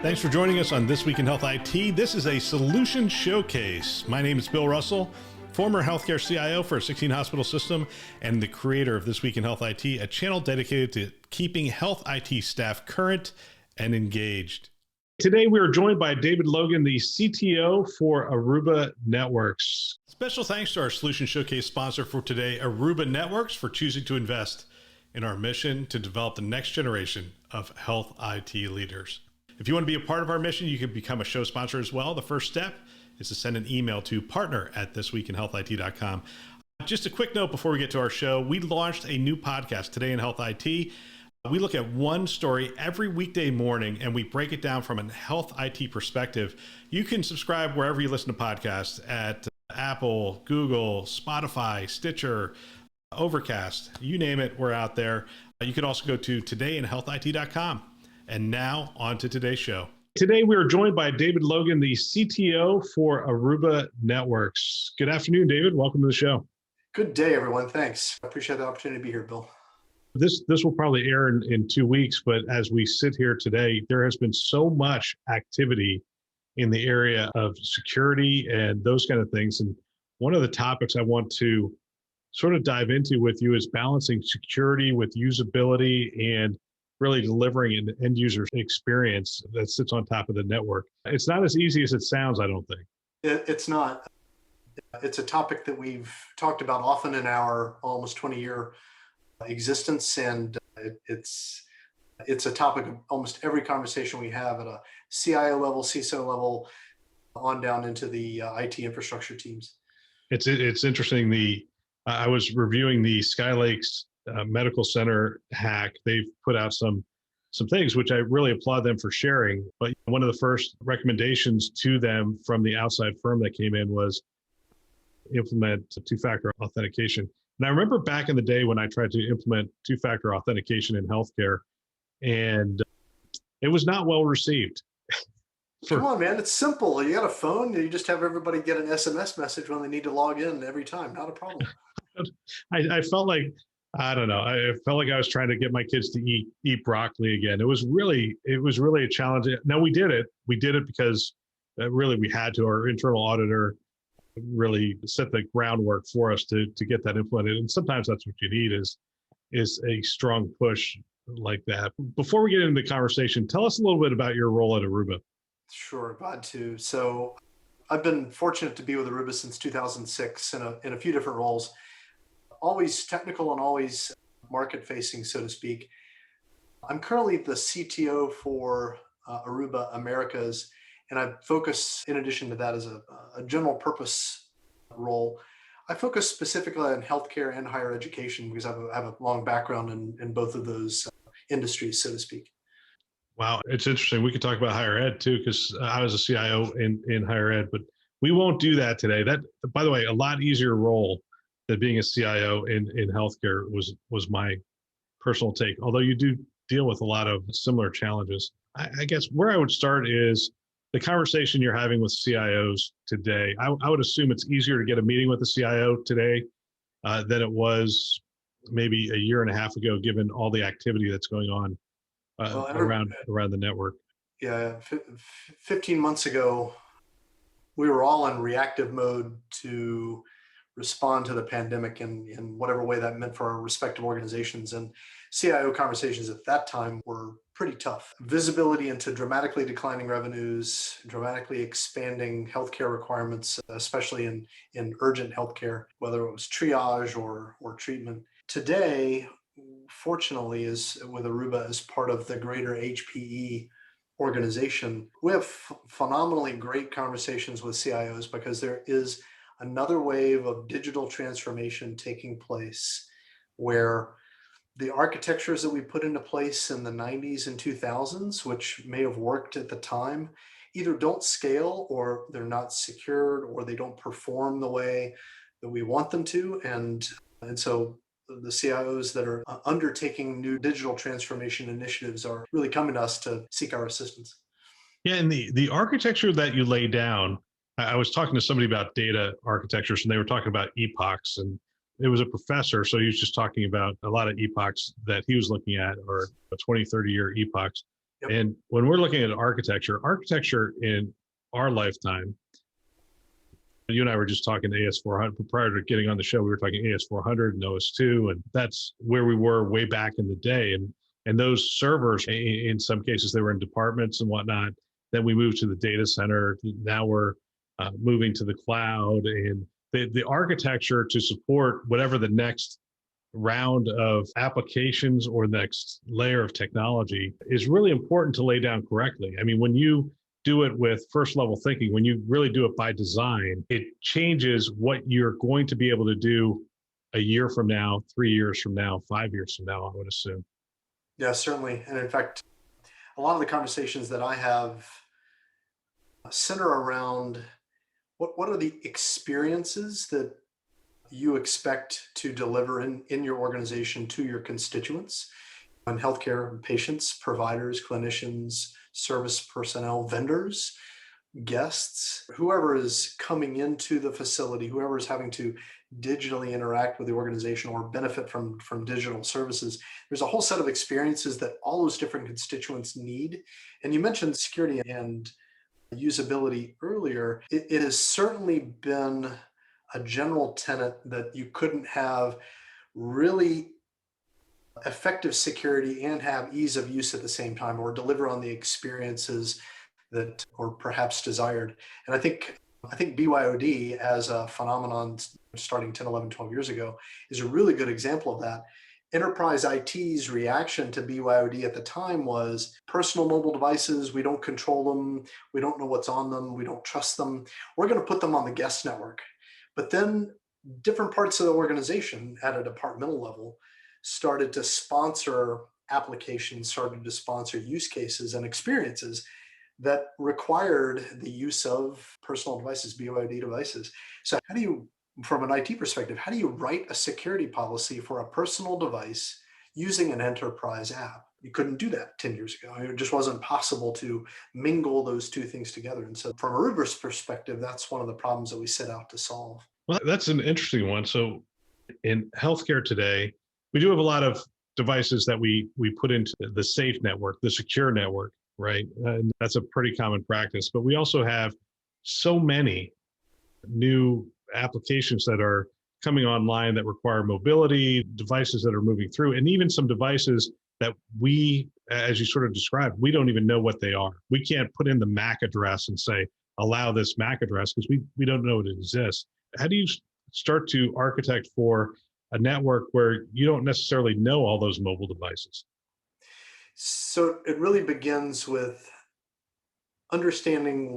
Thanks for joining us on This Week in Health IT. This is a solution showcase. My name is Bill Russell, former healthcare CIO for a 16-hospital system and the creator of This Week in Health IT, a channel dedicated to keeping health IT staff current and engaged. Today, we are joined by David Logan, the CTO for Aruba Networks. Special thanks to our Solution Showcase sponsor for today, Aruba Networks, for choosing to invest in our mission to develop the next generation of health IT leaders. If you want to be a part of our mission, you can become a show sponsor as well. The first step is to send an email to partner@thisweekinhealthit.com. Just a quick note before we get to our show, we launched a new podcast, Today in Health IT. We look at one story every weekday morning and we break it down from a health IT perspective. You can subscribe wherever you listen to podcasts at Apple, Google, Spotify, Stitcher, Overcast, you name it, we're out there. You can also go to todayinhealthit.com. And now on to today's show. Today, we are joined by David Logan, the CTO for Aruba Networks. Good afternoon, David. Welcome to the show. Good day, everyone. Thanks. I appreciate the opportunity to be here, Bill. This will probably air in 2 weeks, but as we sit here today, there has been so much activity in the area of security and those kind of things. And one of the topics I want to sort of dive into with you is balancing security with usability and really delivering an end user experience that sits on top of the network. It's not as easy as it sounds, I don't think. It's not. It's a topic that we've talked about often in our almost 20-year existence, and it's a topic of almost every conversation we have at a CIO level, CISO level, on down into the IT infrastructure teams. It's interesting. I was reviewing the Skylake's medical center hack. They've put out some things which I really applaud them for sharing. But one of the first recommendations to them from the outside firm that came in was implement two-factor authentication. And I remember back in the day when I tried to implement two-factor authentication in healthcare, and it was not well received. Come on, man. It's simple. You got a phone, you just have everybody get an SMS message when they need to log in every time. Not a problem. I felt like, I don't know. I felt like I was trying to get my kids to eat broccoli again. It was really a challenge. Now we did it. We did it because really we had to. Our internal auditor really set the groundwork for us to get that implemented. And sometimes that's what you need is a strong push like that. Before we get into the conversation, tell us a little bit about your role at Aruba. Sure, glad to. So I've been fortunate to be with Aruba since 2006 in a few different roles. Always technical and always market facing, so to speak. I'm currently the CTO for Aruba Americas, and I focus, in addition to that, as a general purpose role. I focus specifically on healthcare and higher education because I have a long background in both of those industries, so to speak. Wow, it's interesting. We could talk about higher ed too, because I was a CIO in higher ed, but we won't do that today. That, by the way, a lot easier role than being a CIO in healthcare was my personal take. Although you do deal with a lot of similar challenges. I guess where I would start is the conversation you're having with CIOs today. I would assume it's easier to get a meeting with a CIO today than it was maybe a year and a half ago, given all the activity that's going on around the network. Yeah, 15 months ago, we were all in reactive mode to respond to the pandemic in whatever way that meant for our respective organizations. And CIO conversations at that time were pretty tough. Visibility into dramatically declining revenues, dramatically expanding healthcare requirements, especially in urgent healthcare, whether it was triage or treatment. Today, fortunately, is with Aruba as part of the greater HPE organization, we have phenomenally great conversations with CIOs because there is another wave of digital transformation taking place where the architectures that we put into place in the 90s and 2000s, which may have worked at the time, either don't scale or they're not secured or they don't perform the way that we want them to. And so the CIOs that are undertaking new digital transformation initiatives are really coming to us to seek our assistance. Yeah, and the architecture that you lay down, I was talking to somebody about data architectures, and they were talking about epochs, and it was a professor, so he was just talking about a lot of epochs that he was looking at, or 20, 30-year epochs. Yep. And when we're looking at architecture in our lifetime, you and I were just talking AS400 prior to getting on the show. We were talking AS400 and OS2, and that's where we were way back in the day. And those servers, in some cases, they were in departments and whatnot. Then we moved to the data center. Now we're moving to the cloud, and the architecture to support whatever the next round of applications or next layer of technology is really important to lay down correctly. I mean, when you do it with first level thinking, when you really do it by design, it changes what you're going to be able to do a year from now, 3 years from now, 5 years from now, I would assume. Yeah, certainly. And in fact, a lot of the conversations that I have center around what are the experiences that you expect to deliver in your organization to your constituents and healthcare patients, providers, clinicians, service personnel, vendors, guests, whoever is coming into the facility, whoever is having to digitally interact with the organization or benefit from digital services. There's a whole set of experiences that all those different constituents need. And you mentioned security and usability earlier. It has certainly been a general tenet that you couldn't have really effective security and have ease of use at the same time, or deliver on the experiences that are perhaps desired. And I think BYOD as a phenomenon starting 10, 11, 12 years ago is a really good example of that. Enterprise IT's reaction to BYOD at the time was personal mobile devices. We don't control them. We don't know what's on them. We don't trust them. We're going to put them on the guest network. But then different parts of the organization at a departmental level started to sponsor applications, started to sponsor use cases and experiences that required the use of personal devices, BYOD devices. So how do you, from an IT perspective, how do you write a security policy for a personal device using an enterprise app? You couldn't do that 10 years ago. It just wasn't possible to mingle those two things together. And so from Aruba's perspective, that's one of the problems that we set out to solve. Well, that's an interesting one. So in healthcare today, we do have a lot of devices that we put into the safe network, the secure network, right? And that's a pretty common practice. But we also have so many new applications that are coming online that require mobility, devices that are moving through, and even some devices that we, as you sort of described, we don't even know what they are. We can't put in the MAC address and say, allow this MAC address, because we don't know it exists. How do you start to architect for a network where you don't necessarily know all those mobile devices? So it really begins with understanding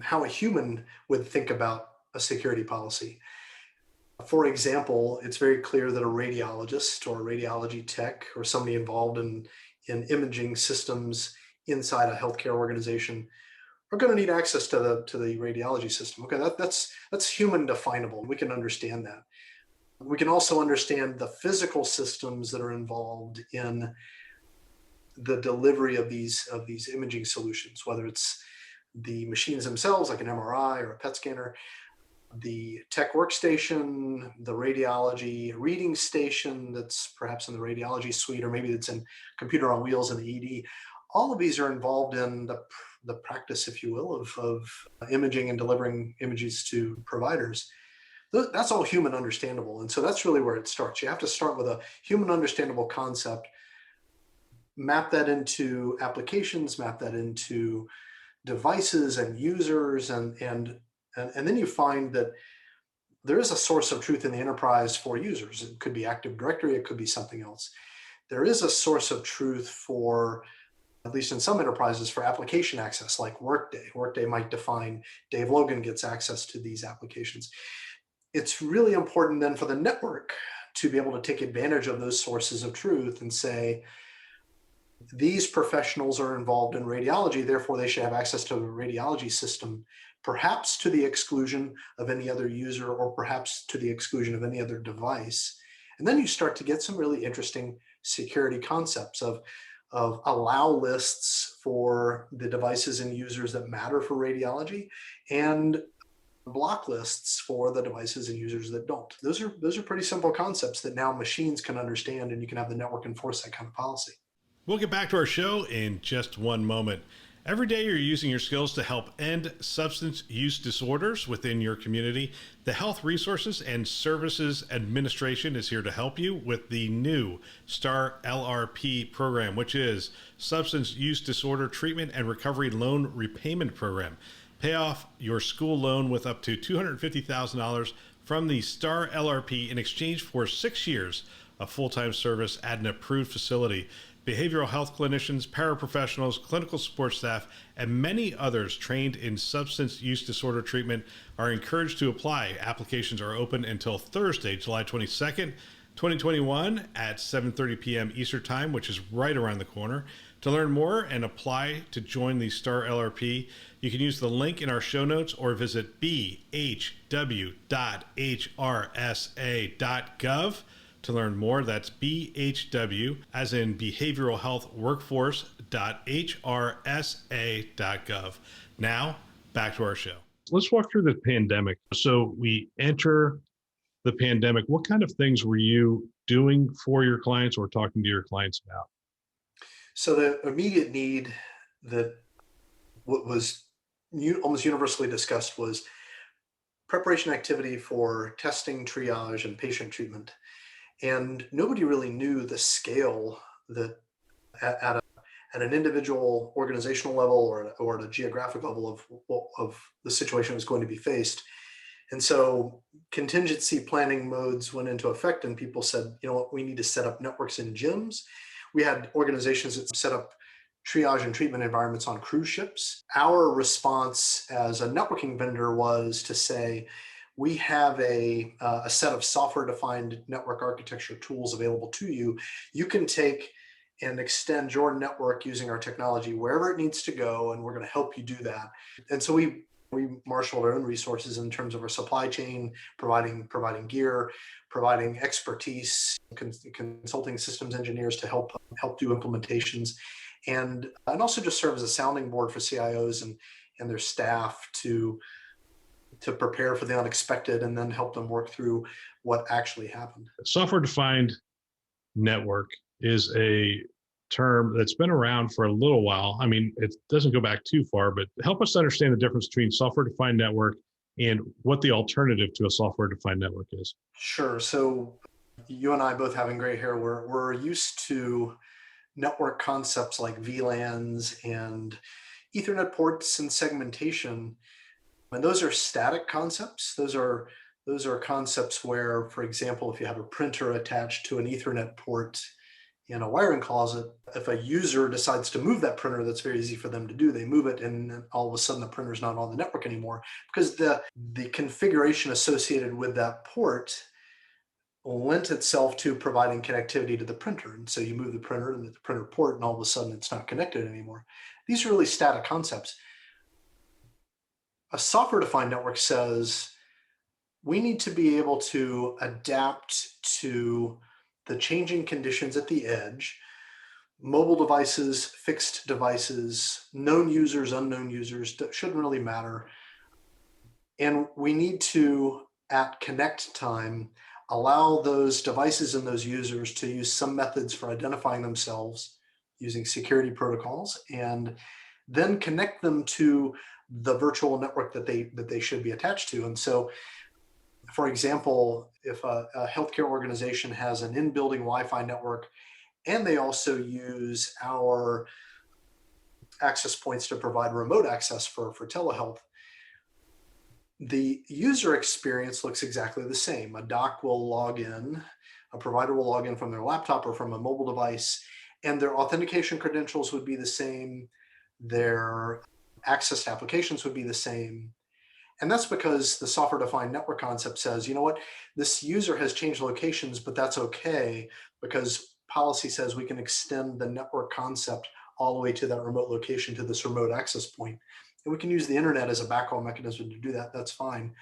how a human would think about a security policy. For example, it's very clear that a radiologist or a radiology tech or somebody involved in imaging systems inside a healthcare organization are going to need access to the radiology system. Okay, that's human definable. We can understand that. We can also understand the physical systems that are involved in the delivery of these imaging solutions, whether it's the machines themselves, like an MRI or a PET scanner, the tech workstation, the radiology reading station that's perhaps in the radiology suite, or maybe it's in computer on wheels in the ED. All of these are involved in the practice, if you will, of imaging and delivering images to providers. That's all human understandable. And so that's really where it starts. You have to start with a human understandable concept, map that into applications, map that into devices and users, and then you find that there is a source of truth in the enterprise for users. It could be Active Directory, it could be something else. There is a source of truth for, at least in some enterprises, for application access, like Workday. Workday might define Dave Logan gets access to these applications. It's really important then for the network to be able to take advantage of those sources of truth and say, these professionals are involved in radiology, therefore they should have access to the radiology system, perhaps to the exclusion of any other user, or perhaps to the exclusion of any other device. And then you start to get some really interesting security concepts of allow lists for the devices and users that matter for radiology, and block lists for the devices and users that don't. Those are pretty simple concepts that now machines can understand, and you can have the network enforce that kind of policy. We'll get back to our show in just one moment. Every day you're using your skills to help end substance use disorders within your community. The Health Resources and Services Administration is here to help you with the new STAR LRP program, which is Substance Use Disorder Treatment and Recovery Loan Repayment Program. Pay off your school loan with up to $250,000 from the STAR LRP in exchange for 6 years of full-time service at an approved facility. Behavioral health clinicians, paraprofessionals, clinical support staff, and many others trained in substance use disorder treatment are encouraged to apply. Applications are open until Thursday, July 22nd, 2021 at 7:30 p.m. Eastern Time, which is right around the corner. To learn more and apply to join the STAR LRP, you can use the link in our show notes or visit bhw.hrsa.gov. To learn more, that's BHW, as in Behavioral Health Workforce.hrsa.gov. Now, back to our show. Let's walk through the pandemic. So we enter the pandemic. What kind of things were you doing for your clients or talking to your clients about? So the immediate need that was almost universally discussed was preparation activity for testing, triage, and patient treatment. And nobody really knew the scale that at an individual organizational level or at a geographic level of the situation that was going to be faced. And so contingency planning modes went into effect, and people said, you know what, we need to set up networks in gyms. We had organizations that set up triage and treatment environments on cruise ships. Our response as a networking vendor was to say, we have a set of software-defined network architecture tools available to you. You can take and extend your network using our technology wherever it needs to go, and we're going to help you do that. And so we marshaled our own resources in terms of our supply chain, providing gear, providing expertise, consulting systems engineers to help do implementations, and also just serve as a sounding board for CIOs and their staff to prepare for the unexpected and then help them work through what actually happened. Software-defined network is a term that's been around for a little while. I mean, it doesn't go back too far, but help us understand the difference between software-defined network and what the alternative to a software-defined network is. Sure. So you and I both having gray hair, we're used to network concepts like VLANs and Ethernet ports and segmentation. And those are static concepts. Those are concepts where, for example, if you have a printer attached to an Ethernet port in a wiring closet, if a user decides to move that printer, that's very easy for them to do. They move it, and then all of a sudden the printer's not on the network anymore because the configuration associated with that port lent itself to providing connectivity to the printer. And so you move the printer and the printer port, and all of a sudden it's not connected anymore. These are really static concepts. A software-defined network says we need to be able to adapt to the changing conditions at the edge, mobile devices, fixed devices, known users, unknown users, shouldn't really matter. And we need to, at connect time, allow those devices and those users to use some methods for identifying themselves using security protocols, and then connect them to the virtual network that they should be attached to. And so, for example, if a healthcare organization has an in-building Wi-Fi network, and they also use our access points to provide remote access for telehealth, the user experience looks exactly the same. A doc will log in, a provider will log in from their laptop or from a mobile device, and their authentication credentials would be the same. Their access to applications would be the same. And that's because the software-defined network concept says, you know what, this user has changed locations, but that's okay because policy says we can extend the network concept all the way to that remote location, to this remote access point. And we can use the internet as a backhaul mechanism to do that. That's fine.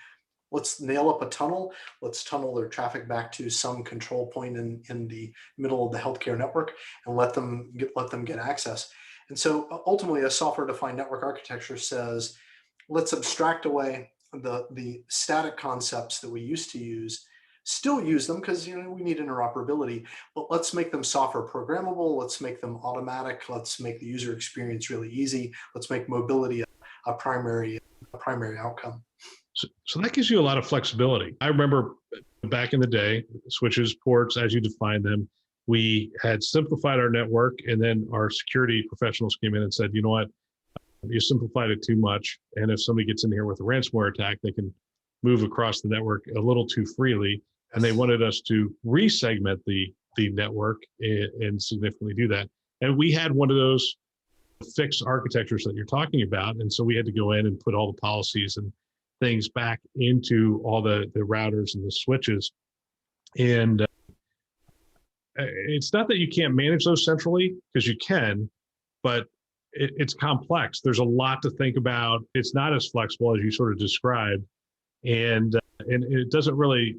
Let's nail up a tunnel. Let's tunnel their traffic back to some control point in the middle of the healthcare network and let them get access. And so ultimately, a software-defined network architecture says, let's abstract away the static concepts that we used to use, still use them because we need interoperability, but let's make them software programmable. Let's make them automatic. Let's make the user experience really easy. Let's make mobility a primary outcome. So that gives you a lot of flexibility. I remember back in the day, switches, ports, as you define them, we had simplified our network, and then our security professionals came in and said, you know what, you simplified it too much. And if somebody gets in here with a ransomware attack, they can move across the network a little too freely. And they wanted us to resegment the network and significantly do that. And we had one of those fixed architectures that you're talking about. And so we had to go in and put all the policies and things back into all the routers and the switches. And it's not that you can't manage those centrally, because you can, but it's complex. There's a lot to think about. It's not as flexible as you sort of described. And it doesn't really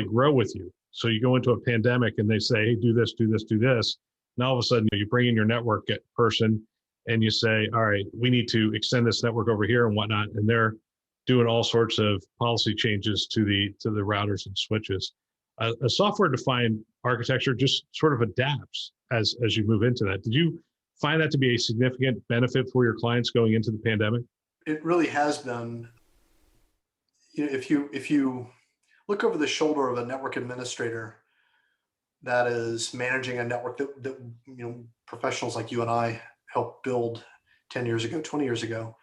grow with you. So you go into a pandemic and they say, hey, do this, do this, do this. And all of a sudden you bring in your network person and you say, all right, we need to extend this network over here and whatnot. And they're doing all sorts of policy changes to the routers and switches. A software-defined architecture just sort of adapts as you move into that. Did you find that to be a significant benefit for your clients going into the pandemic? It really has been. If you look over the shoulder of a network administrator that is managing a network that professionals like you and I helped build 10 years ago, 20 years ago,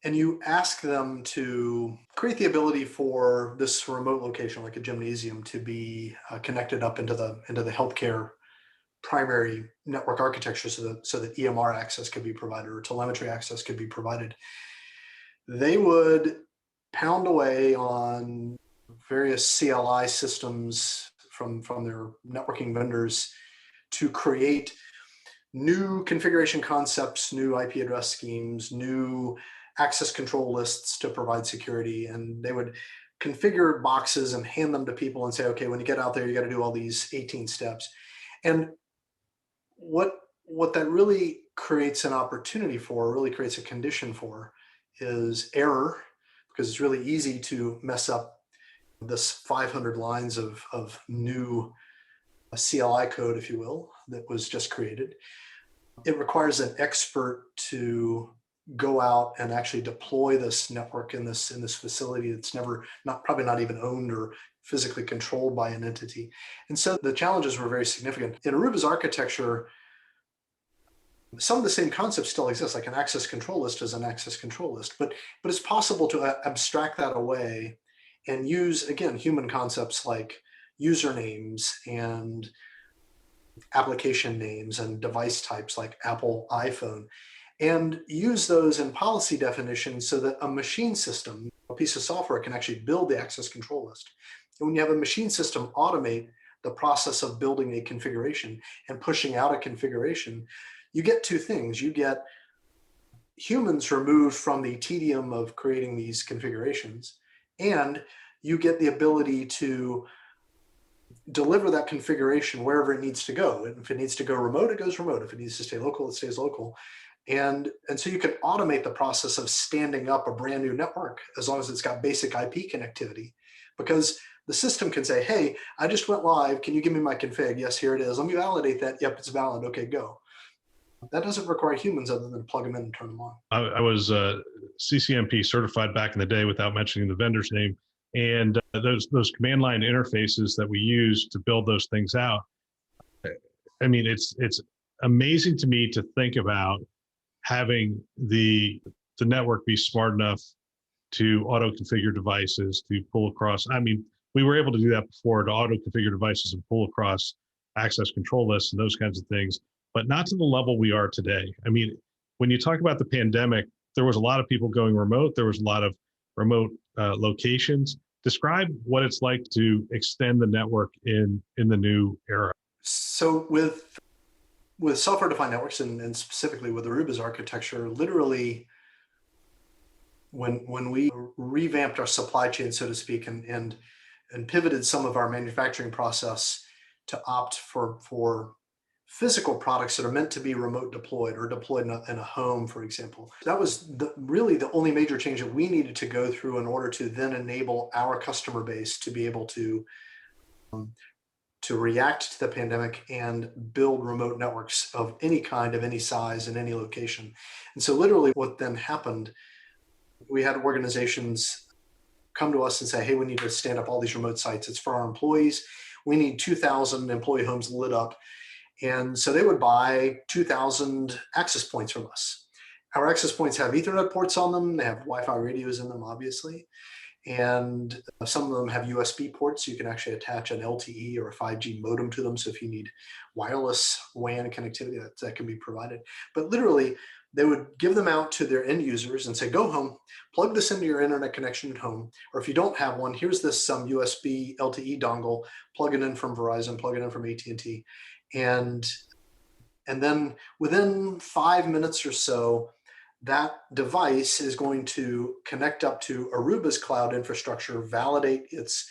and you ask them to create the ability for this remote location, like a gymnasium, to be connected up into the healthcare primary network architecture, so that EMR access could be provided or telemetry access could be provided, they would pound away on various CLI systems from their networking vendors to create new configuration concepts, new IP address schemes, new access control lists to provide security. And they would configure boxes and hand them to people and say, okay, when you get out there, you got to do all these 18 steps. And what that really creates an opportunity for, really creates a condition for, is error, because it's really easy to mess up this 500 lines of new CLI code, if you will, that was just created. It requires an expert to go out and actually deploy this network in this facility that's probably not even owned or physically controlled by an entity. And so the challenges were very significant. In Aruba's architecture, some of the same concepts still exist, like an access control list is an access control list, but it's possible to abstract that away and use, again, human concepts like usernames and application names and device types like Apple iPhone, and use those in policy definitions so that a machine system, a piece of software, can actually build the access control list. And when you have a machine system automate the process of building a configuration and pushing out a configuration, you get two things. You get humans removed from the tedium of creating these configurations, and you get the ability to deliver that configuration wherever it needs to go. And if it needs to go remote, it goes remote. If it needs to stay local, it stays local. And so you can automate the process of standing up a brand new network as long as it's got basic IP connectivity, because the system can say, hey, I just went live. Can you give me my config? Yes, here it is. Let me validate that. Yep, it's valid. Okay, go. That doesn't require humans other than plug them in and turn them on. I was CCNP certified back in the day without mentioning the vendor's name. And those command line interfaces that we use to build those things out, I mean, it's amazing to me to think about having the network be smart enough to auto configure devices, to pull across. I mean, we were able to do that before, to auto configure devices and pull across access control lists and those kinds of things, but not to the level we are today. I mean, when you talk about the pandemic, there was a lot of people going remote. There was a lot of remote locations. Describe what it's like to extend the network in the new era. So with software-defined networks and specifically with Aruba's architecture, literally when we revamped our supply chain, so to speak, and pivoted some of our manufacturing process to opt for physical products that are meant to be remote deployed or deployed in a home, for example. That was really the only major change that we needed to go through in order to then enable our customer base to be able to react to the pandemic and build remote networks of any kind, of any size, in any location. And so literally what then happened, we had organizations come to us and say, hey, we need to stand up all these remote sites. It's for our employees. We need 2,000 employee homes lit up. And so they would buy 2,000 access points from us. Our access points have Ethernet ports on them. They have Wi-Fi radios in them, obviously. And some of them have USB ports. So you can actually attach an LTE or a 5G modem to them. So if you need wireless WAN connectivity, that can be provided. But literally, they would give them out to their end users and say, go home, plug this into your internet connection at home. Or if you don't have one, here's this USB LTE dongle, plug it in from Verizon, plug it in from AT&T. And then within 5 minutes or so, that device is going to connect up to Aruba's cloud infrastructure, validate its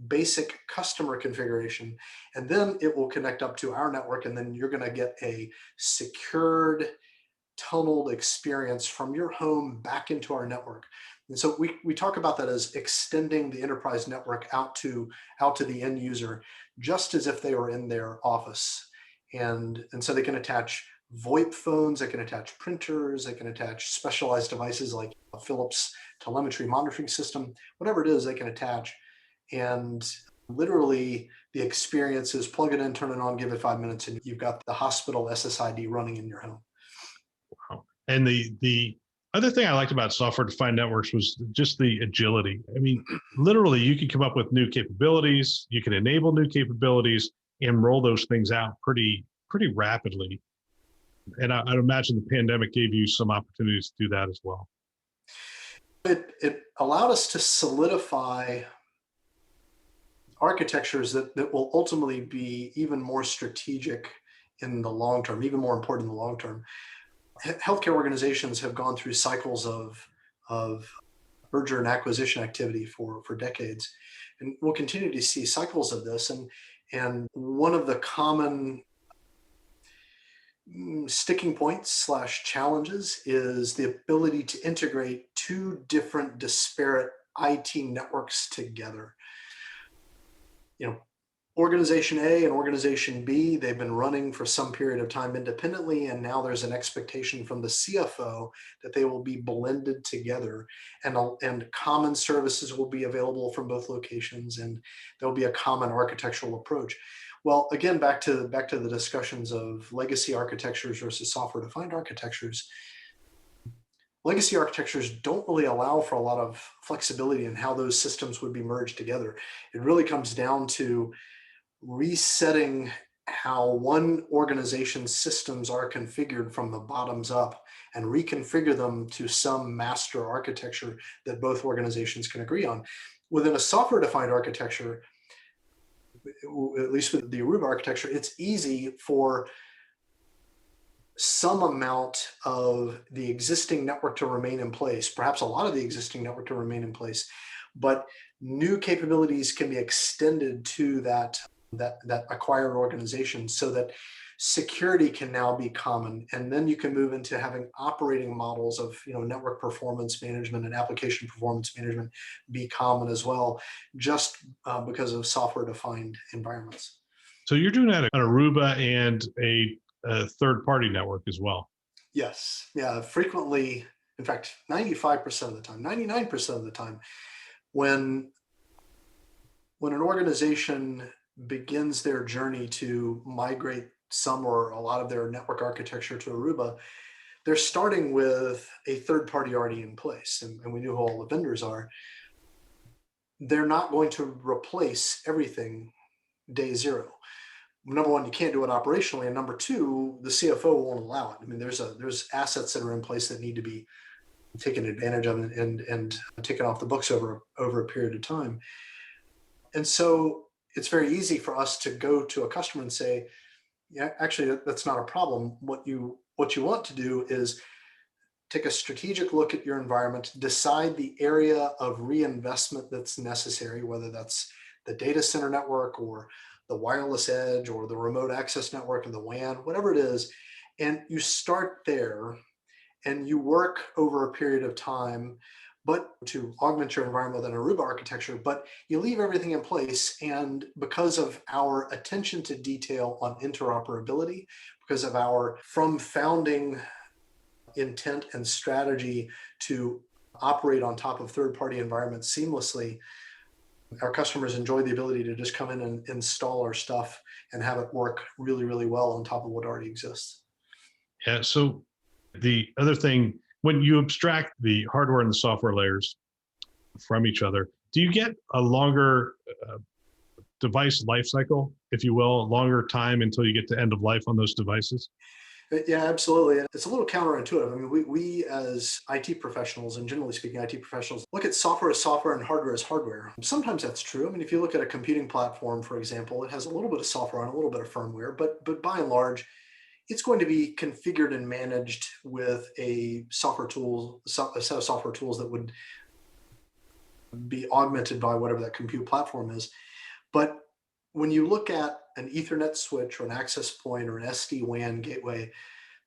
basic customer configuration, and then it will connect up to our network, and then you're going to get a secured, tunneled experience from your home back into our network. And so we talk about that as extending the enterprise network out to the end user, just as if they were in their office. And so they can attach VoIP phones, they can attach printers, they can attach specialized devices like a Philips telemetry monitoring system, whatever it is they can attach. And literally the experience is plug it in, turn it on, give it 5 minutes, and you've got the hospital SSID running in your home. Wow. And the other thing I liked about software-defined networks was just the agility. I mean, literally you could come up with new capabilities, you can enable new capabilities and roll those things out pretty rapidly. And I'd imagine the pandemic gave you some opportunities to do that as well. It allowed us to solidify architectures that will ultimately be even more strategic in the long term, even more important in the long term. Healthcare organizations have gone through cycles of merger and acquisition activity for decades, and we'll continue to see cycles of this. And one of the common sticking points / challenges is the ability to integrate two different disparate IT networks together. Organization A and Organization B, they've been running for some period of time independently, and now there's an expectation from the CFO that they will be blended together, and common services will be available from both locations, and there'll be a common architectural approach. Well, again, back to the discussions of legacy architectures versus software-defined architectures. Legacy architectures don't really allow for a lot of flexibility in how those systems would be merged together. It really comes down to resetting how one organization's systems are configured from the bottoms up and reconfigure them to some master architecture that both organizations can agree on. Within a software-defined architecture, at least with the Aruba architecture, it's easy for some amount of the existing network to remain in place, perhaps a lot of the existing network to remain in place, but new capabilities can be extended to that acquired organization so that security can now be common. And then you can move into having operating models of network performance management and application performance management be common as well, just because of software-defined environments. So you're doing that on Aruba and a third-party network as well. Yes. Yeah. Frequently, in fact, 95% of the time, 99% of the time, when an organization begins their journey to migrate some or a lot of their network architecture to Aruba, they're starting with a third party already in place. And we know who all the vendors are. They're not going to replace everything day zero. Number one, you can't do it operationally. And number two, the CFO won't allow it. I mean, there's assets that are in place that need to be taken advantage of and taken off the books over a period of time. And so it's very easy for us to go to a customer and say, yeah, actually, that's not a problem. What you want to do is take a strategic look at your environment, decide the area of reinvestment that's necessary, whether that's the data center network or the wireless edge or the remote access network and the WAN, whatever it is. And you start there and you work over a period of time, but to augment your environment with an Aruba architecture, but you leave everything in place. And because of our attention to detail on interoperability, because of our from founding intent and strategy to operate on top of third-party environments seamlessly, our customers enjoy the ability to just come in and install our stuff and have it work really, really well on top of what already exists. Yeah. So the other thing, when you abstract the hardware and the software layers from each other, do you get a longer device life cycle, if you will, a longer time until you get to end of life on those devices? Yeah, absolutely. And it's a little counterintuitive. I mean, we as IT professionals, and generally speaking, IT professionals, look at software as software and hardware as hardware. Sometimes that's true. I mean, if you look at a computing platform, for example, it has a little bit of software and a little bit of firmware, but by and large, it's going to be configured and managed with a software tool, a set of software tools that would be augmented by whatever that compute platform is. But when you look at an Ethernet switch or an access point or an SD-WAN gateway,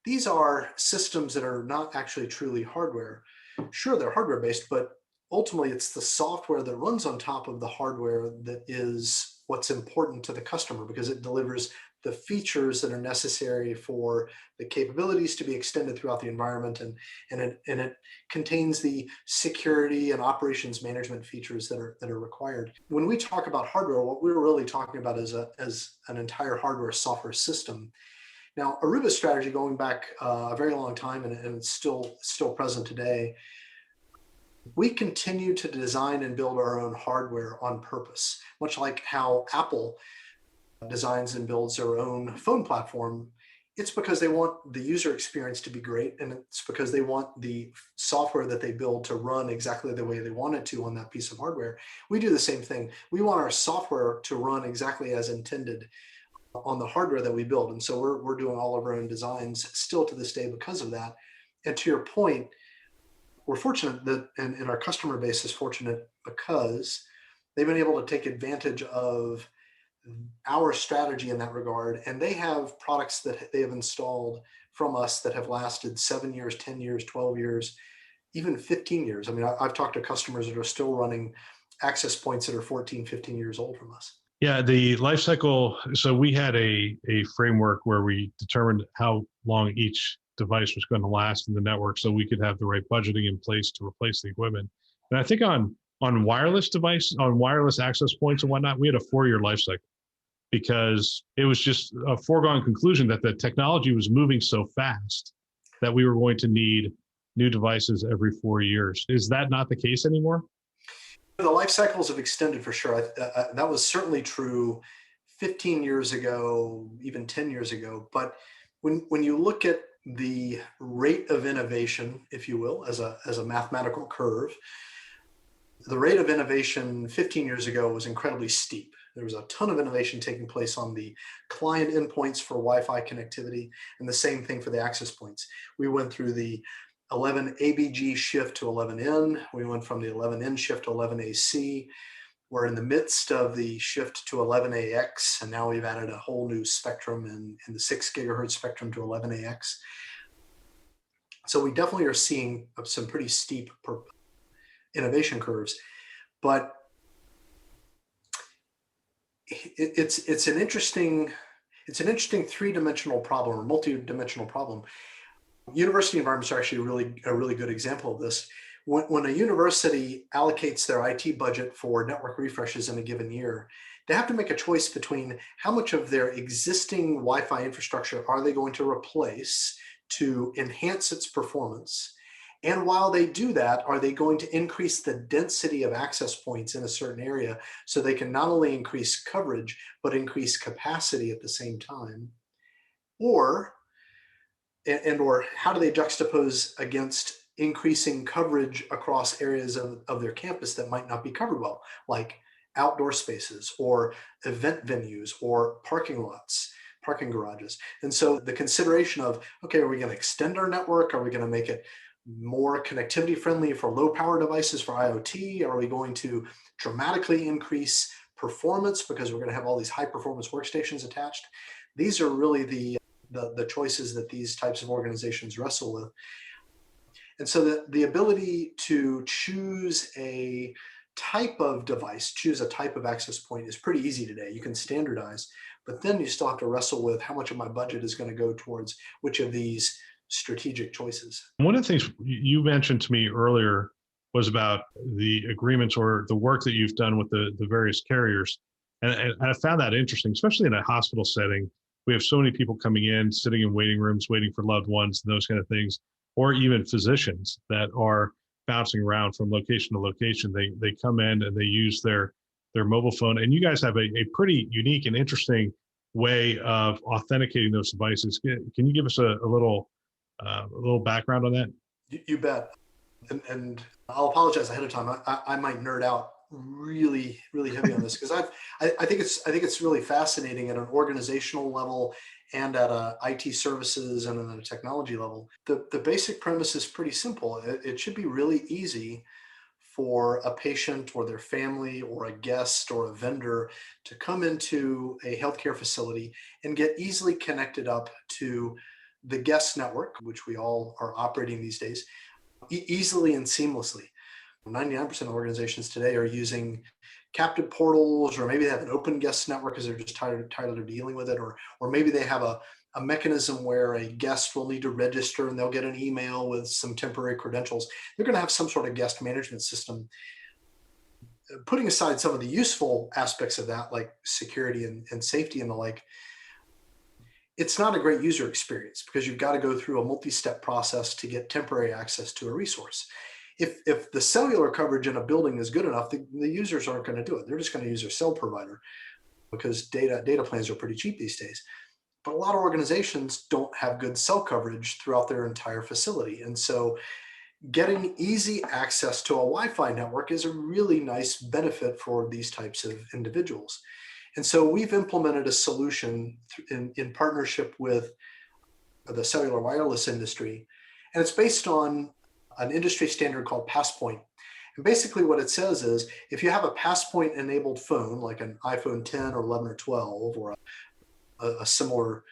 these are systems that are not actually truly hardware. Sure, they're hardware based, but ultimately it's the software that runs on top of the hardware that is what's important to the customer, because it delivers the features that are necessary for the capabilities to be extended throughout the environment, and it contains the security and operations management features that are required. When we talk about hardware, what we're really talking about is an entire hardware software system. Now, Aruba's strategy, going back a very long time, and it's still present today, we continue to design and build our own hardware on purpose, much like how Apple designs and builds their own phone platform. It's because they want the user experience to be great, and it's because they want the software that they build to run exactly the way they want it to on that piece of hardware. We do the same thing. We want our software to run exactly as intended on the hardware that we build. And so we're doing all of our own designs still to this day because of that. And to your point, we're fortunate that, and our customer base is fortunate because they've been able to take advantage of our strategy in that regard. And they have products that they have installed from us that have lasted 7 years, 10 years, 12 years, even 15 years. I mean, I've talked to customers that are still running access points that are 14, 15 years old from us. Yeah, the life cycle. So we had a framework where we determined how long each device was going to last in the network, so we could have the right budgeting in place to replace the equipment. And I think on wireless device, on wireless access points and whatnot, we had a 4-year life cycle, because it was just a foregone conclusion that the technology was moving so fast that we were going to need new devices every 4 years. Is that not the case anymore? The life cycles have extended for sure. That was certainly true 15 years ago, even 10 years ago. But when you look at the rate of innovation, if you will, as a mathematical curve, the rate of innovation 15 years ago was incredibly steep. There was a ton of innovation taking place on the client endpoints for Wi-Fi connectivity, and the same thing for the access points. We went through the 11 ABG shift to 11N. We went from the 11N shift to 11AC. We're in the midst of the shift to 11AX, and now we've added a whole new spectrum in the 6 gigahertz spectrum to 11AX. So we definitely are seeing some pretty steep innovation curves, but it's an interesting three-dimensional problem, or multi-dimensional problem. University environments are actually a really good example of this. When a university allocates their IT budget for network refreshes in a given year, they have to make a choice between how much of their existing Wi-Fi infrastructure are they going to replace to enhance its performance. And while they do that, are they going to increase the density of access points in a certain area so they can not only increase coverage, but increase capacity at the same time? Or how do they juxtapose against increasing coverage across areas of their campus that might not be covered well, like outdoor spaces or event venues or parking lots, parking garages? And so the consideration of, okay, are we going to extend our network? Are we going to make it more connectivity friendly for low power devices for IoT? Are we going to dramatically increase performance because we're going to have all these high performance workstations attached. These are really the choices that these types of organizations wrestle with. And so the ability to choose a type of device, choose a type of access point is pretty easy today. You can standardize, but then you still have to wrestle with how much of my budget is going to go towards which of these strategic choices. One of the things you mentioned to me earlier was about the agreements or the work that you've done with the various carriers. And I found that interesting, especially in a hospital setting. We have so many people coming in, sitting in waiting rooms, waiting for loved ones and those kind of things, or even physicians that are bouncing around from location to location. They come in and they use their mobile phone. And you guys have a pretty unique and interesting way of authenticating those devices. Can you give us a little background on that? You bet. And I'll apologize ahead of time. I might nerd out really heavy on this because I think it's really fascinating at an organizational level and at a IT services and at a technology level. The basic premise is pretty simple. It should be really easy for a patient or their family or a guest or a vendor to come into a healthcare facility and get easily connected up to the guest network, which we all are operating these days, easily and seamlessly. 99% of organizations today are using captive portals, or maybe they have an open guest network because they're just tired of dealing with it, or maybe they have a mechanism where a guest will need to register and they'll get an email with some temporary credentials. They're going to have some sort of guest management system. Putting aside some of the useful aspects of that, like security and safety and the like, it's not a great user experience because you've got to go through a multi-step process to get temporary access to a resource. If the cellular coverage in a building is good enough, the users aren't going to do it. They're just going to use their cell provider because data plans are pretty cheap these days. But a lot of organizations don't have good cell coverage throughout their entire facility. And so getting easy access to a Wi-Fi network is a really nice benefit for these types of individuals. And so we've implemented a solution in partnership with the cellular wireless industry, and it's based on an industry standard called Passpoint. And basically what it says is, if you have a Passpoint enabled phone, like an iPhone 10 or 11 or 12, or a similar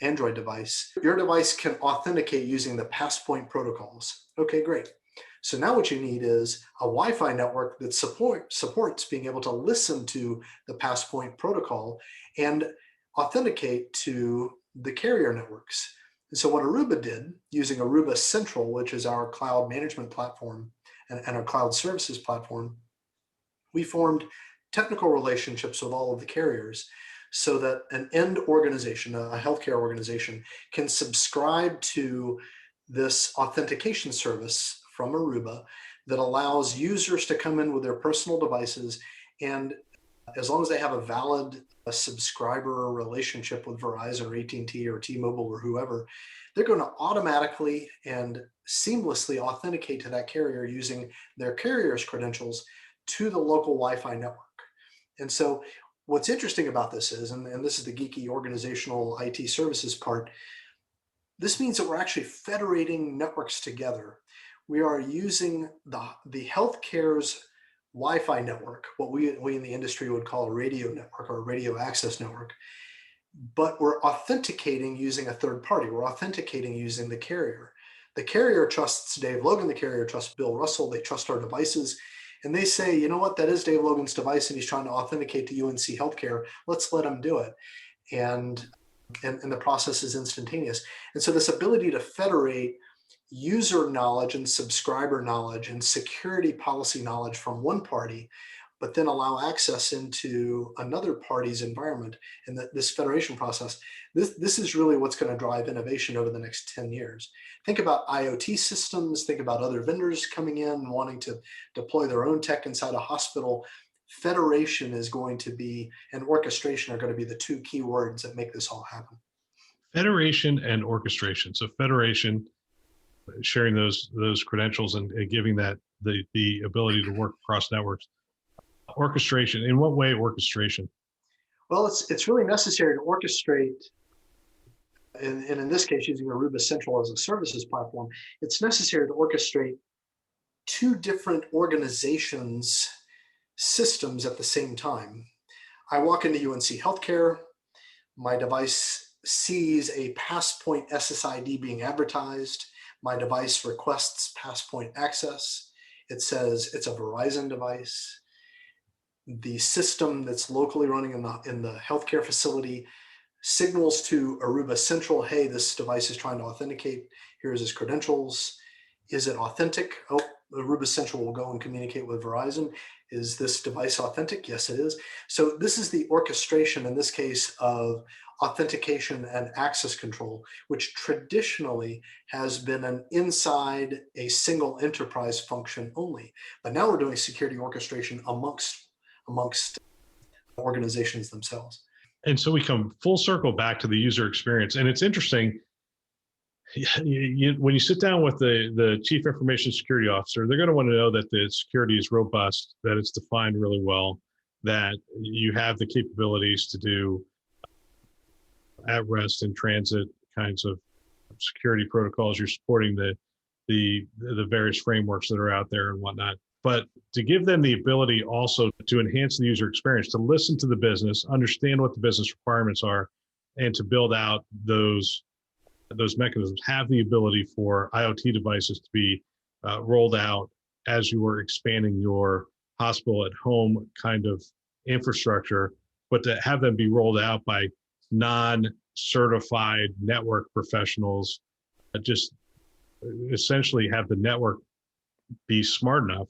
Android device, your device can authenticate using the Passpoint protocols. Okay, great. So now what you need is a Wi-Fi network that supports being able to listen to the Passpoint protocol and authenticate to the carrier networks. And so what Aruba did, using Aruba Central, which is our cloud management platform and our cloud services platform, we formed technical relationships with all of the carriers so that an end organization, a healthcare organization, can subscribe to this authentication service from Aruba that allows users to come in with their personal devices, and as long as they have a valid subscriber relationship with Verizon or AT&T or T-Mobile or whoever, they're going to automatically and seamlessly authenticate to that carrier using their carrier's credentials to the local Wi-Fi network. And so what's interesting about this is, and this is the geeky organizational IT services part, this means that we're actually federating networks together. We are using the healthcare's Wi-Fi network, what we in the industry would call a radio network or a radio access network, but we're authenticating using a third party. We're authenticating using the carrier. The carrier trusts Dave Logan, the carrier trusts Bill Russell, they trust our devices, and they say, you know what, that is Dave Logan's device and he's trying to authenticate to UNC Healthcare, let's let him do it. And the process is instantaneous. And so this ability to federate user knowledge and subscriber knowledge and security policy knowledge from one party, but then allow access into another party's environment, and this federation process, this is really what's going to drive innovation over the next 10 years. Think about IoT systems, think about other vendors coming in and wanting to deploy their own tech inside a hospital. Federation is going to be, and orchestration are going to be the two key words that make this all happen. Federation and orchestration. So federation, sharing those credentials and giving that the ability to work across networks. Orchestration, in what way orchestration? Well, it's really necessary to orchestrate, and in this case, using Aruba Central as a services platform, it's necessary to orchestrate two different organizations systems at the same time. I walk into UNC Healthcare, my device sees a Passpoint SSID being advertised. My device requests Passpoint access. It says it's a Verizon device. The system that's locally running in the healthcare facility signals to Aruba Central, hey, this device is trying to authenticate. Here's his credentials. Is it authentic? Oh, Aruba Central will go and communicate with Verizon. Is this device authentic? Yes, it is. So this is the orchestration, in this case, of authentication and access control, which traditionally has been an inside a single enterprise function only. But now we're doing security orchestration amongst organizations themselves. And so we come full circle back to the user experience. And it's interesting, when you sit down with the chief information security officer, they're going to want to know that the security is robust, that it's defined really well, that you have the capabilities to do at rest and transit kinds of security protocols. You're supporting the various frameworks that are out there and whatnot. But to give them the ability also to enhance the user experience, to listen to the business, understand what the business requirements are, and to build out those mechanisms, have the ability for IoT devices to be rolled out as you are expanding your hospital at home kind of infrastructure, but to have them be rolled out by non-certified network professionals, just essentially have the network be smart enough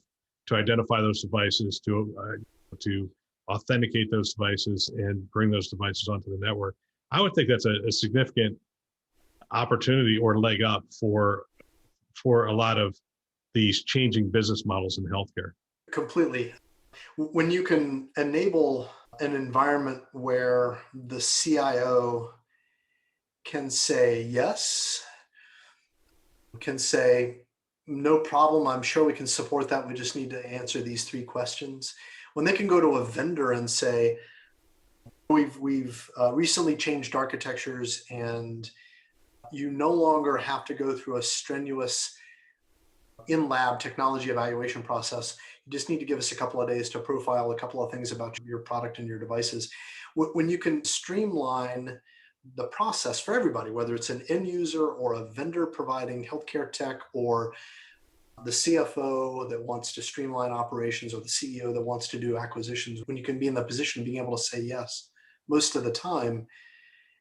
to identify those devices, to authenticate those devices and bring those devices onto the network. I would think that's a significant opportunity or leg up for a lot of these changing business models in healthcare. Completely. When you can enable an environment where the CIO can say yes, can say, no problem, I'm sure we can support that. We just need to answer these 3 questions. When they can go to a vendor and say, we've recently changed architectures and you no longer have to go through a strenuous in-lab technology evaluation process. You just need to give us a couple of days to profile a couple of things about your product and your devices. When you can streamline the process for everybody, whether it's an end user or a vendor providing healthcare tech, or the CFO that wants to streamline operations, or the CEO that wants to do acquisitions, when you can be in the position of being able to say yes most of the time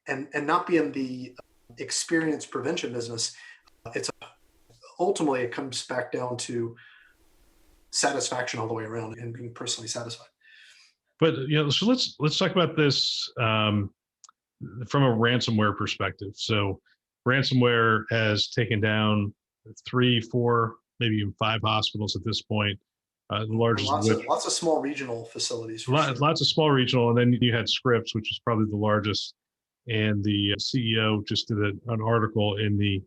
and not be in the experience prevention business, ultimately it comes back down to satisfaction all the way around and being personally satisfied. But so let's talk about this from a ransomware perspective. So ransomware has taken down 3, 4, maybe even 5 hospitals at this point. The largest lots of small regional facilities. Lots of small regional, and then you had Scripps, which is probably the largest. And the CEO just did an article in the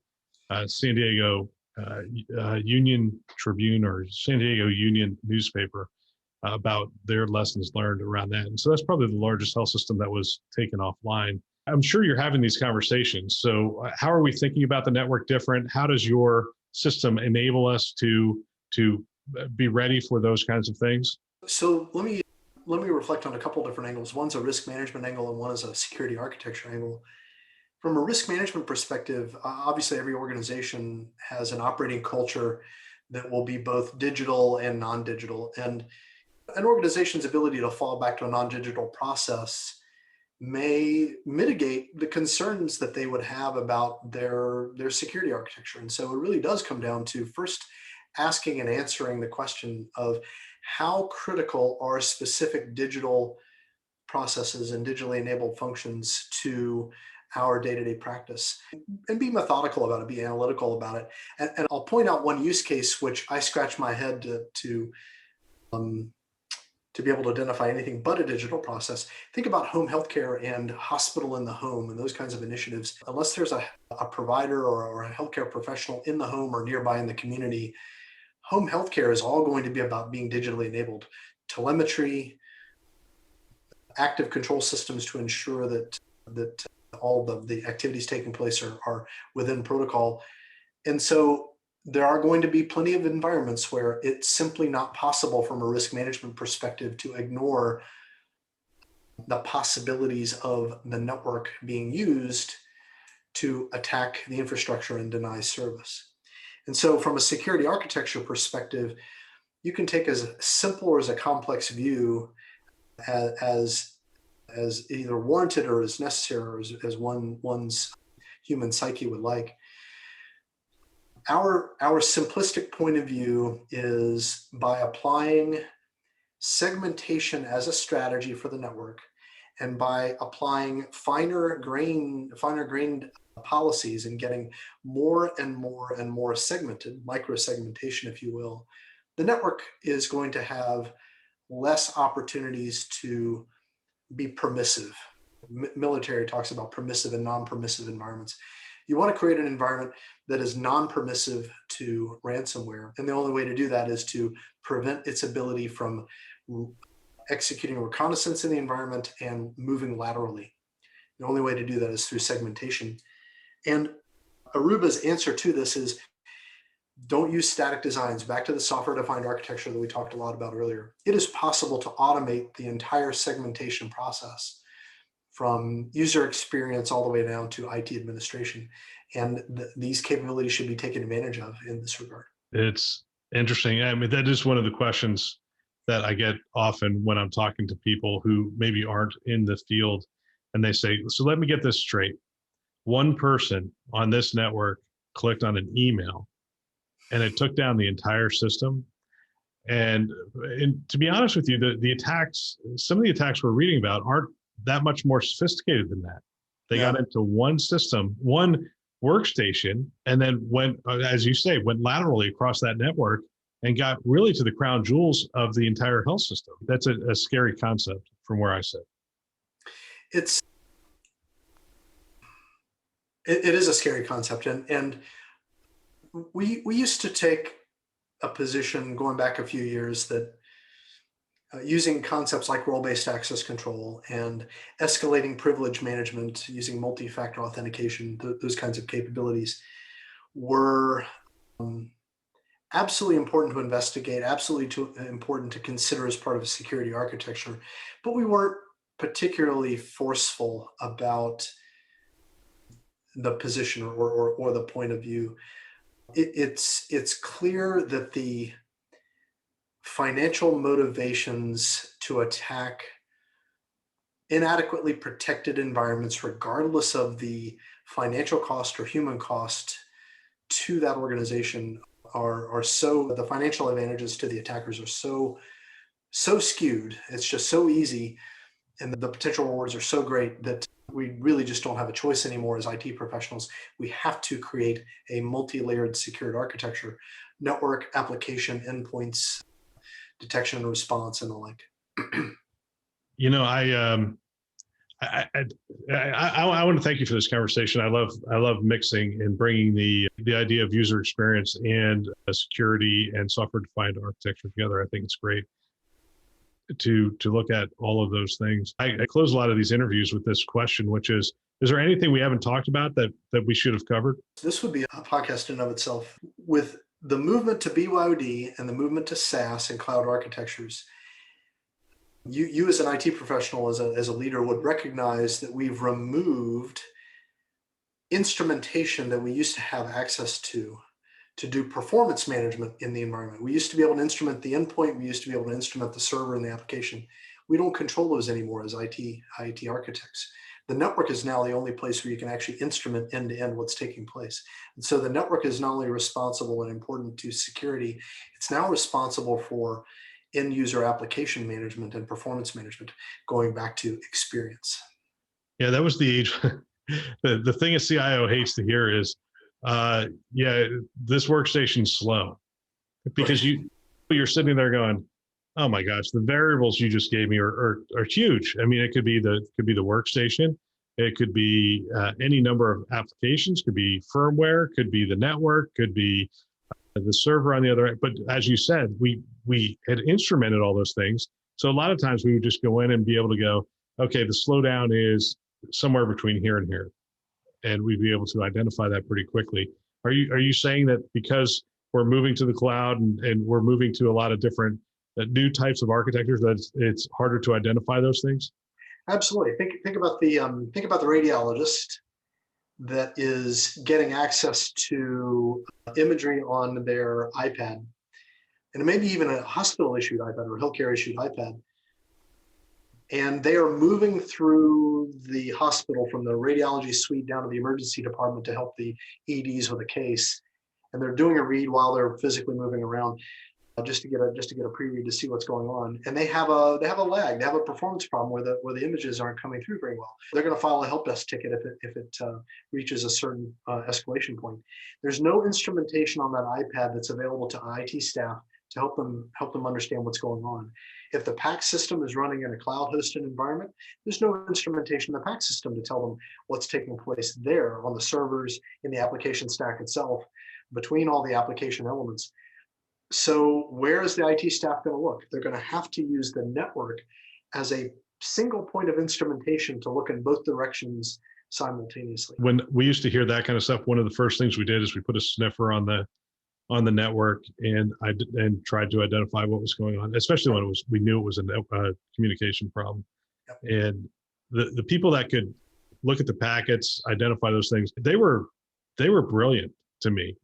San Diego Union Tribune or San Diego Union newspaper about their lessons learned around that. And so that's probably the largest health system that was taken offline. I'm sure you're having these conversations. So how are we thinking about the network different? How does your system enable us to be ready for those kinds of things? So let me reflect on a couple of different angles. One's a risk management angle and one is a security architecture angle. From a risk management perspective, obviously every organization has an operating culture that will be both digital and non-digital. And an organization's ability to fall back to a non-digital process may mitigate the concerns that they would have about their security architecture. And so it really does come down to first asking and answering the question of how critical are specific digital processes and digitally enabled functions to our day-to-day practice, and be methodical about it, be analytical about it. And I'll point out one use case which I scratch my head to be able to identify anything but a digital process. Think about home healthcare and hospital in the home and those kinds of initiatives. Unless there's a provider or a healthcare professional in the home or nearby in the community, home healthcare is all going to be about being digitally enabled. Telemetry, active control systems to ensure that all the activities taking place are within protocol. And so there are going to be plenty of environments where it's simply not possible from a risk management perspective to ignore the possibilities of the network being used to attack the infrastructure and deny service. And so from a security architecture perspective, you can take as simple or as a complex view as either warranted or as necessary or as one's human psyche would like. Our simplistic point of view is by applying segmentation as a strategy for the network, and by applying finer grained policies and getting more and more segmented, micro segmentation, if you will, the network is going to have less opportunities to be permissive. Military talks about permissive and non-permissive environments. You want to create an environment that is non-permissive to ransomware. And the only way to do that is to prevent its ability from executing reconnaissance in the environment and moving laterally. The only way to do that is through segmentation. And Aruba's answer to this is don't use static designs. Back to the software-defined architecture that we talked a lot about earlier. It is possible to automate the entire segmentation process from user experience all the way down to IT administration. And these capabilities should be taken advantage of in this regard. It's interesting. I mean, that is one of the questions that I get often when I'm talking to people who maybe aren't in the field, and they say, so let me get this straight. One person on this network clicked on an email and it took down the entire system. And to be honest with you, the attacks, some of the attacks we're reading about aren't that much more sophisticated than that. They got into one system, one workstation, and then went, as you say, went laterally across that network and got really to the crown jewels of the entire health system. That's a scary concept from where I sit. It is a scary concept. And we used to take a position going back a few years that using concepts like role-based access control and escalating privilege management using multi-factor authentication, those kinds of capabilities were absolutely important to investigate, absolutely important to consider as part of a security architecture, but we weren't particularly forceful about the position or the point of view. It's clear that the financial motivations to attack inadequately protected environments, regardless of the financial cost or human cost to that organization, are so, the financial advantages to the attackers are so skewed. It's just so easy, and the potential rewards are so great that we really just don't have a choice anymore as IT professionals. We have to create a multi-layered secured architecture, network, application, endpoints, detection and response, and the like. You know, I want to thank you for this conversation. I love mixing and bringing the idea of user experience and security and software-defined architecture together. I think it's great to look at all of those things. I close a lot of these interviews with this question, which is there anything we haven't talked about that we should have covered? This would be a podcast in and of itself. With the movement to BYOD and the movement to SaaS and cloud architectures, you as an IT professional, as a leader, would recognize that we've removed instrumentation that we used to have access to do performance management in the environment. We used to be able to instrument the endpoint. We used to be able to instrument the server and the application. We don't control those anymore as IT architects. The network is now the only place where you can actually instrument end-to-end what's taking place. And so the network is not only responsible and important to security, it's now responsible for end user application management and performance management, going back to experience. Yeah, that was the age. The thing a CIO hates to hear is, this workstation's slow, because you're sitting there going, oh my gosh, the variables you just gave me are huge. I mean, it could be the workstation, it could be any number of applications, could be firmware, could be the network, could be the server on the other end. But as you said, we had instrumented all those things. So a lot of times we would just go in and be able to go, okay, the slowdown is somewhere between here and here. And we'd be able to identify that pretty quickly. Are you saying that because we're moving to the cloud, and we're moving to a lot of different new types of architectures, that it's harder to identify those things? Absolutely. Think about the radiologist that is getting access to imagery on their iPad, and maybe even a hospital issued iPad or healthcare issued iPad. And they are moving through the hospital from the radiology suite down to the emergency department to help the EDs with a case. And they're doing a read while they're physically moving around, just to get a preview to see what's going on. And they have a lag, they have a performance problem where the images aren't coming through very well. They're going to file a help desk ticket if it reaches a certain escalation point. There's no instrumentation on that iPad that's available to IT staff to help them understand what's going on. If the PACS system is running in a cloud hosted environment, there's no instrumentation in the PACS system to tell them what's taking place there on the servers, in the application stack itself, between all the application elements. So where is the IT staff going to look? They're going to have to use the network as a single point of instrumentation to look in both directions simultaneously. When we used to hear that kind of stuff, one of the first things we did is we put a sniffer on the network, and tried to identify what was going on, especially when we knew it was a communication problem. Yep. And the people that could look at the packets, identify those things, they were brilliant to me.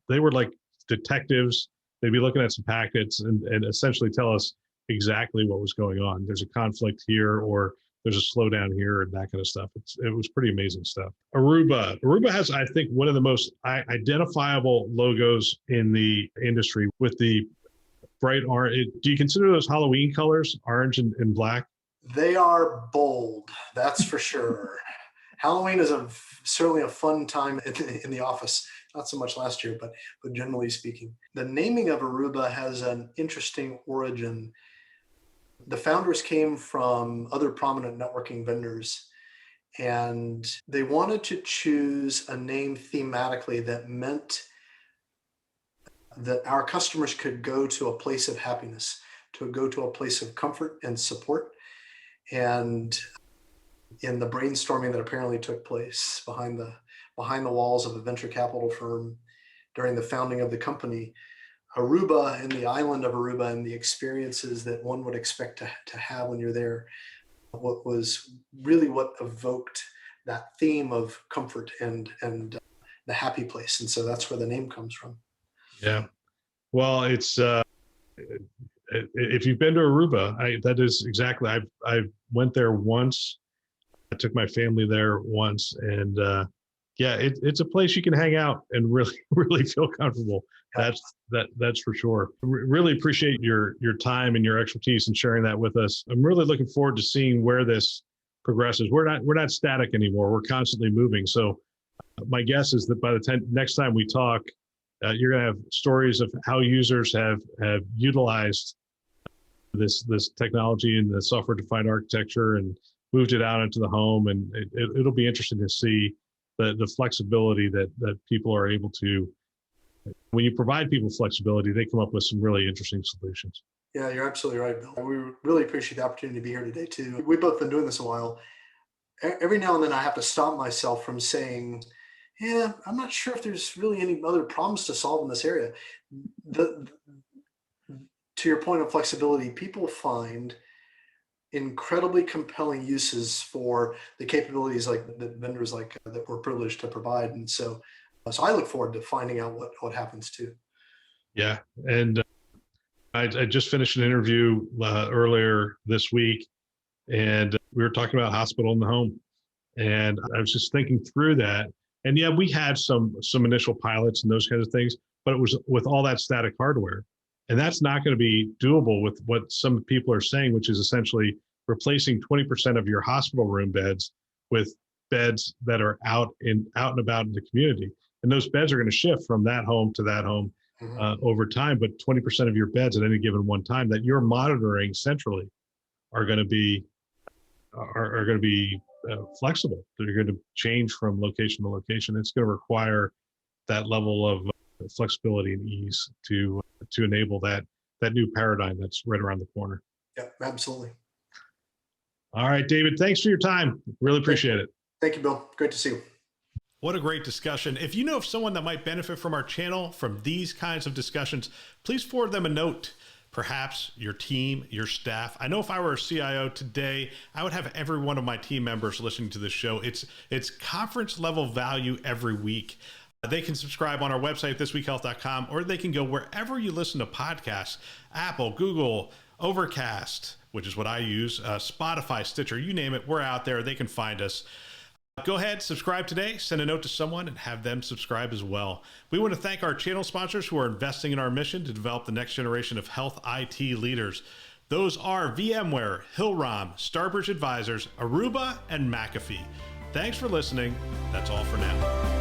They were like detectives. They'd be looking at some packets and essentially tell us exactly what was going on. There's a conflict here, or there's a slowdown here, and that kind of stuff. It was pretty amazing stuff. Aruba has, I think, one of the most identifiable logos in the industry, with the bright orange. Do you consider those Halloween colors, orange and black? They are bold, that's for sure. Halloween is certainly a fun time in the office. Not so much last year, but generally speaking. The naming of Aruba has an interesting origin. The founders came from other prominent networking vendors, and they wanted to choose a name thematically that meant that our customers could go to a place of happiness, to go to a place of comfort and support. And in the brainstorming that apparently took place behind the walls of a venture capital firm during the founding of the company, Aruba and the island of Aruba and the experiences that one would expect to have when you're there, what evoked that theme of comfort and the happy place. And so that's where the name comes from. Yeah. Well, it's if you've been to Aruba, that is exactly, I went there once. I took my family there once, and yeah, it's a place you can hang out and really feel comfortable. That's for sure. Really appreciate your time and your expertise in sharing that with us. I'm really looking forward to seeing where this progresses. We're not static anymore. We're constantly moving. So my guess is that by the next time we talk, you're going to have stories of how users have utilized this technology and the software-defined architecture and moved it out into the home. And it'll be interesting to see the flexibility that people are able to. When you provide people flexibility, they come up with some really interesting solutions. Yeah, you're absolutely right, Bill. We really appreciate the opportunity to be here today too. We've both been doing this a while. Every now and then I have to stop myself from saying, yeah, I'm not sure if there's really any other problems to solve in this area. To your point of flexibility, people find incredibly compelling uses for the capabilities like the vendors like that we're privileged to provide. And so I look forward to finding out what happens too. Yeah. And I just finished an interview earlier this week, and we were talking about hospital in the home. And I was just thinking through that. And yeah, we had some initial pilots and those kinds of things, but it was with all that static hardware. And that's not going to be doable with what some people are saying, which is essentially replacing 20% of your hospital room beds with beds that are out and about in the community. And those beds are going to shift from that home to that home over time. But 20% of your beds at any given one time that you're monitoring centrally are going to be flexible. They're going to change from location to location. It's going to require that level of flexibility and ease to enable that new paradigm that's right around the corner. Yeah, absolutely. All right, David, thanks for your time. Really appreciate it. Thank you, Bill. Great to see you. What a great discussion. If you know of someone that might benefit from our channel, from these kinds of discussions, please forward them a note. Perhaps your team, your staff. I know if I were a CIO today, I would have every one of my team members listening to this show. It's conference level value every week. They can subscribe on our website, thisweekhealth.com, or they can go wherever you listen to podcasts, Apple, Google, Overcast, which is what I use, Spotify, Stitcher, you name it, we're out there. They can find us. Go ahead, subscribe today, send a note to someone, and have them subscribe as well. We want to thank our channel sponsors who are investing in our mission to develop the next generation of health IT leaders. Those are VMware, Hillrom, Starbridge Advisors, Aruba, and McAfee. Thanks for listening. That's all for now.